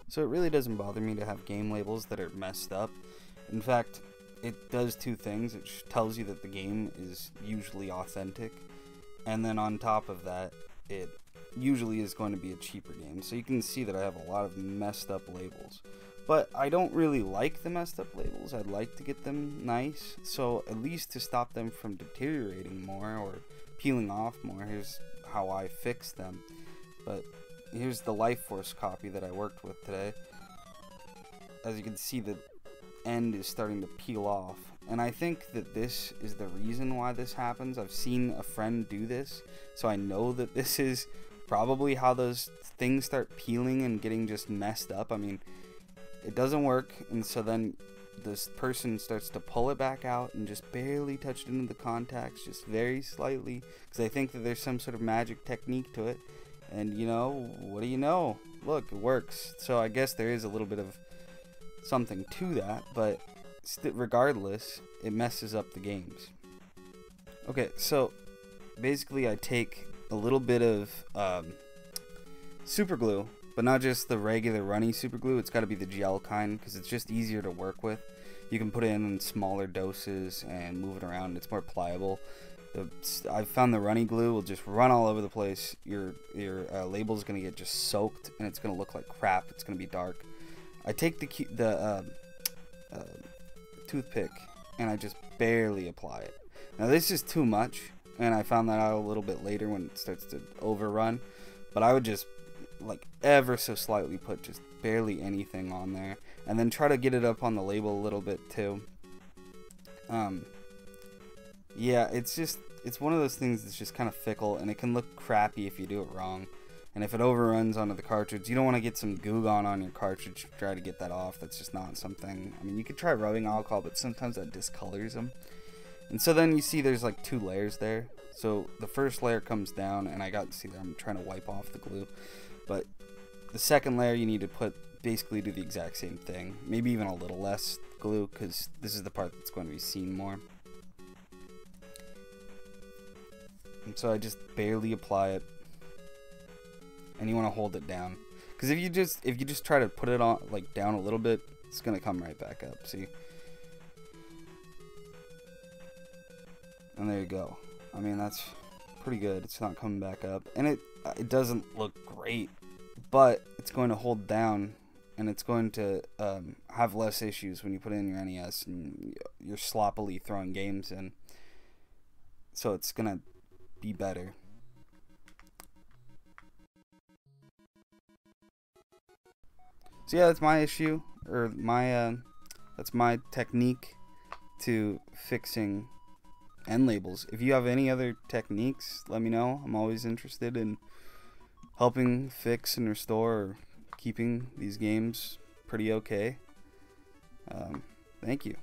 So it really doesn't bother me to have game labels that are messed up. In fact, it does two things. It tells you that the game is usually authentic, and then on top of that, it usually is going to be a cheaper game. So you can see that I have a lot of messed up labels. But I don't really like the messed up labels. I'd like to get them nice. So at least to stop them from deteriorating more or peeling off more, here's how I fix them. But here's the Life Force copy that I worked with today. As you can see, the end is starting to peel off. And I think that this is the reason why this happens. I've seen a friend do this, so I know that this is probably how those things start peeling and getting just messed up. I mean, it doesn't work, and so then this person starts to pull it back out and just barely touch it into the contacts, just very slightly, because they think that there's some sort of magic technique to it. And you know, what do you know? Look, it works. So I guess there is a little bit of something to that, but regardless, it messes up the games. Okay, so basically I take a little bit of super glue, but not just the regular runny super glue. It's got to be the gel kind, because it's just easier to work with. You can put it in smaller doses and move it around. It's more pliable. I've found the runny glue will just run all over the place. Your label is going to get just soaked, and it's going to look like crap. It's going to be dark. I take the toothpick, and I just barely apply it. Now this is too much, and I found that out a little bit later when it starts to overrun. But I would just, like, ever so slightly put just barely anything on there, and then try to get it up on the label a little bit too. Yeah, it's one of those things that's just kind of fickle, and it can look crappy if you do it wrong. And if it overruns onto the cartridge, you don't want to get some goo gone on your cartridge to try to get that off. That's just not something. I mean, you could try rubbing alcohol, but sometimes that discolors them. And so then you see there's like two layers there. So the first layer comes down, and I'm trying to wipe off the glue. But the second layer, you need to basically do the exact same thing. Maybe even a little less glue, because this is the part that's going to be seen more. And so I just barely apply it. And you want to hold it down, because if you just try to put it on, like, down a little bit, it's gonna come right back up. See, and there you go. I mean, that's pretty good. It's not coming back up, and it doesn't look great, but it's going to hold down, and it's going to have less issues when you put it in your NES and you're sloppily throwing games in. So it's gonna be better. So yeah, that's my issue, or that's my technique to fixing end labels. If you have any other techniques, let me know. I'm always interested in helping fix and restore, or keeping these games pretty okay. Thank you.